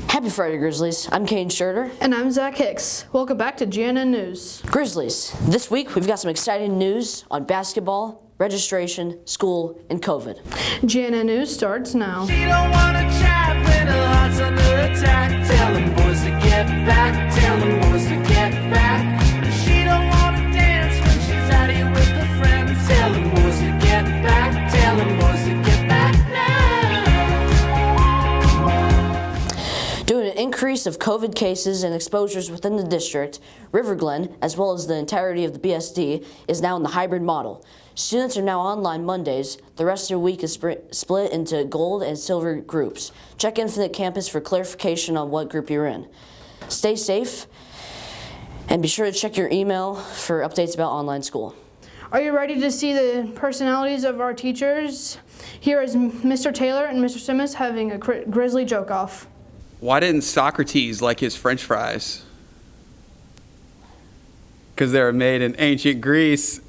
Happy Friday, Grizzlies. I'm Kane Schurter. And I'm Zach Hicks. Welcome back to GNN News. Grizzlies, this week we've got some exciting news on basketball, registration, school, and COVID. GNN News starts now. She don't wanna chat when her heart's under attack. Tell them boys to get back. Tell them boys to get back. She don't wanna dance when she's out here with her friends. Tell them boys to get back. Tell them boys to get back now. Due to an increase of COVID cases and exposures within the district, River Glen, as well as the entirety of the BSD, is now in the hybrid model. Students are now online Mondays. The rest of the week is split into gold and silver groups. Check Infinite Campus for clarification on what group you're in. Stay safe, and be sure to check your email for updates about online school. Are you ready to see the personalities of our teachers? Here is Mr. Taylor and Mr. Simmons having a Grizzly joke-off. Why didn't Socrates like his French fries? Because they were made in ancient Greece.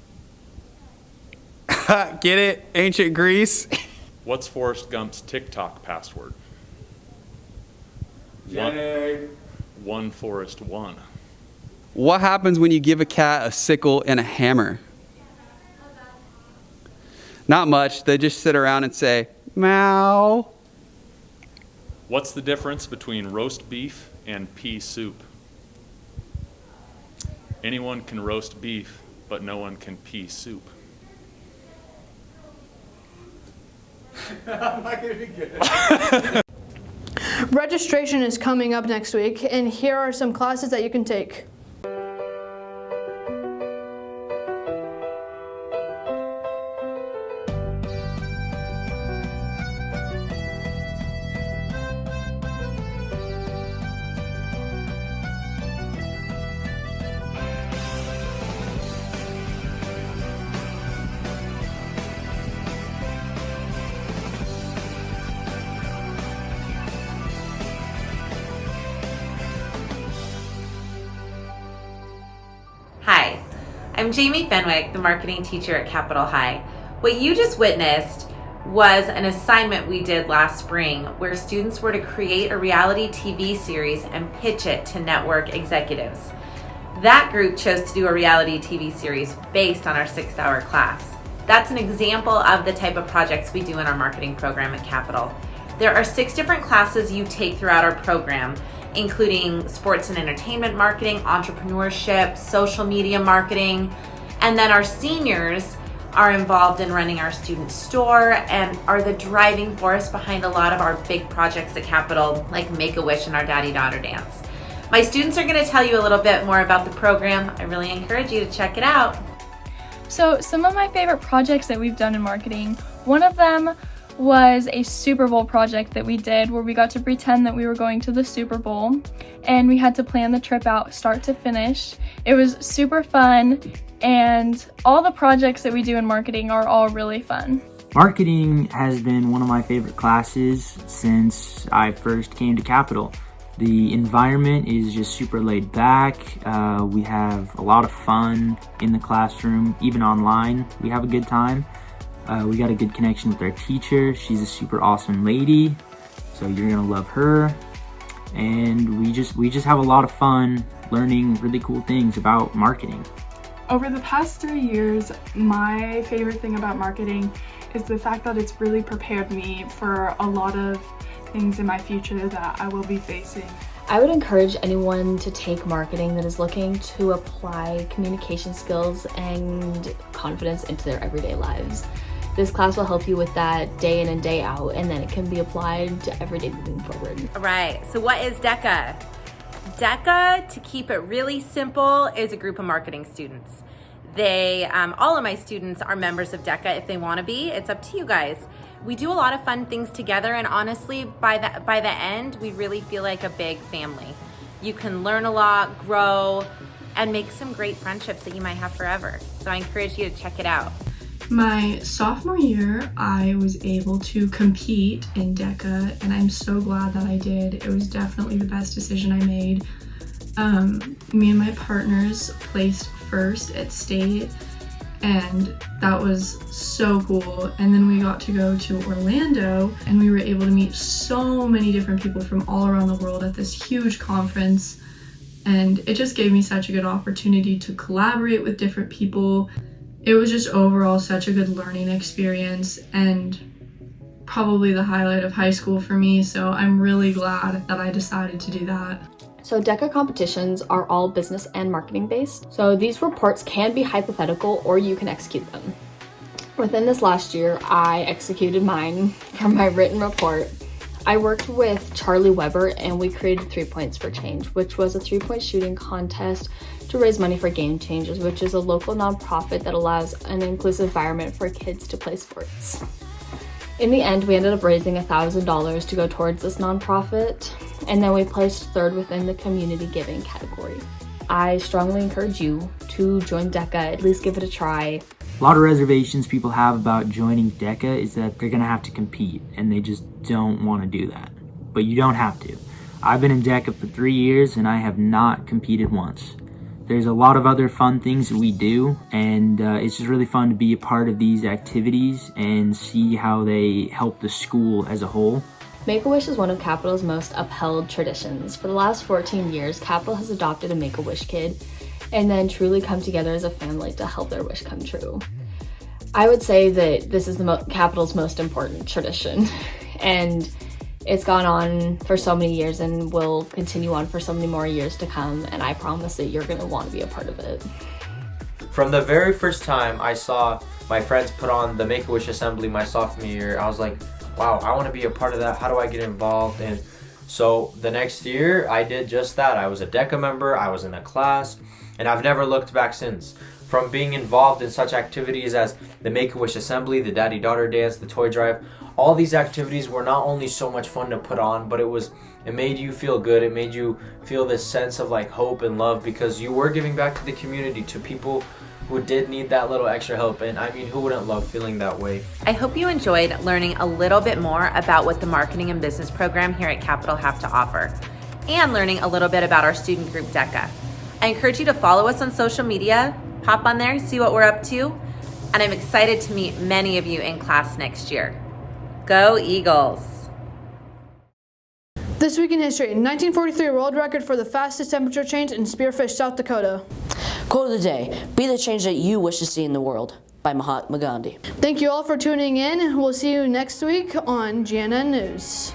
Get it? Ancient Greece? What's Forrest Gump's TikTok password? One Forrest one. What happens when you give a cat a sickle and a hammer? Not much. They just sit around and say, meow. What's the difference between roast beef and pea soup? Anyone can roast beef, but no one can pea soup. I'm not going to be good. Registration is coming up next week, and here are some classes that you can take. Hi, I'm Jamie Fenwick, the marketing teacher at Capitol High. What you just witnessed was an assignment we did last spring where students were to create a reality TV series and pitch it to network executives. That group chose to do a reality TV series based on our 6-hour class. That's an example of the type of projects we do in our marketing program at Capitol. There are 6 different classes you take throughout our program, including sports and entertainment marketing, entrepreneurship, social media marketing, and then our seniors are involved in running our student store and are the driving force behind a lot of our big projects at Capitol, like Make-A-Wish and our Daddy-Daughter Dance. My students are going to tell you a little bit more about the program. I really encourage you to check it out. So some of my favorite projects that we've done in marketing, one of them was a Super Bowl project that we did where we got to pretend that we were going to the Super Bowl and we had to plan the trip out start to finish. It was super fun, and all the projects that we do in marketing are all really fun. Marketing has been one of my favorite classes since I first came to Capitol. The environment is just super laid back. We have a lot of fun in the classroom, even online. We have a good time. We got a good connection with our teacher. She's a super awesome lady, so you're gonna love her. And we just have a lot of fun learning really cool things about marketing. Over the past 3 years, my favorite thing about marketing is the fact that it's really prepared me for a lot of things in my future that I will be facing. I would encourage anyone to take marketing that is looking to apply communication skills and confidence into their everyday lives. This class will help you with that day in and day out, and then it can be applied to every day moving forward. All right, so what is DECA? DECA, to keep it really simple, is a group of marketing students. They, all of my students are members of DECA if they want to be. It's up to you guys. We do a lot of fun things together, and honestly, by the end, we really feel like a big family. You can learn a lot, grow, and make some great friendships that you might have forever. So I encourage you to check it out. My sophomore year, I was able to compete in DECA, and I'm so glad that I did. It was definitely the best decision I made. Me and my partners placed first at state, and that was so cool. And then we got to go to Orlando, and we were able to meet so many different people from all around the world at this huge conference, and it just gave me such a good opportunity to collaborate with different people. It was just overall such a good learning experience and probably the highlight of high school for me, so I'm really glad that I decided to do that. So DECA competitions are all business and marketing based. So these reports can be hypothetical or you can execute them. Within this last year, I executed mine for my written report. I worked with Charlie Weber and we created 3 Points for Change, which was a 3-point shooting contest to raise money for Game Changers, which is a local nonprofit that allows an inclusive environment for kids to play sports. In the end, we ended up raising $1,000 to go towards this nonprofit, and then we placed third within the community giving category. I strongly encourage you to join DECA, at least give it a try. A lot of reservations people have about joining DECA is that they're gonna have to compete, and they just don't wanna do that. But you don't have to. I've been in DECA for 3 years and I have not competed once. There's a lot of other fun things that we do, and it's just really fun to be a part of these activities and see how they help the school as a whole. Make-A-Wish is one of Capital's most upheld traditions. For the last 14 years, Capital has adopted a Make-A-Wish kid and then truly come together as a family to help their wish come true. I would say that this is Capital's most important tradition, and it's gone on for so many years and will continue on for so many more years to come, and I promise that you're going to want to be a part of it. From the very first time I saw my friends put on the Make-A-Wish assembly my sophomore year, I was like, wow, I want to be a part of that. How do I get involved? And so the next year I did just that. I was a DECA member, I was in a class, and I've never looked back since. From being involved in such activities as the Make-A-Wish assembly, the daddy-daughter dance, the toy drive, all these activities were not only so much fun to put on, but it made you feel good. It made you feel this sense of like hope and love because you were giving back to the community, to people who did need that little extra help. And I mean, who wouldn't love feeling that way? I hope you enjoyed learning a little bit more about what the marketing and business program here at Capital have to offer, and learning a little bit about our student group DECA. I encourage you to follow us on social media, hop on there, see what we're up to, and I'm excited to meet many of you in class next year. Go Eagles! This week in history, 1943 world record for the fastest temperature change in Spearfish, South Dakota. Quote of the day, be the change that you wish to see in the world, by Mahatma Gandhi. Thank you all for tuning in. We'll see you next week on GNN News.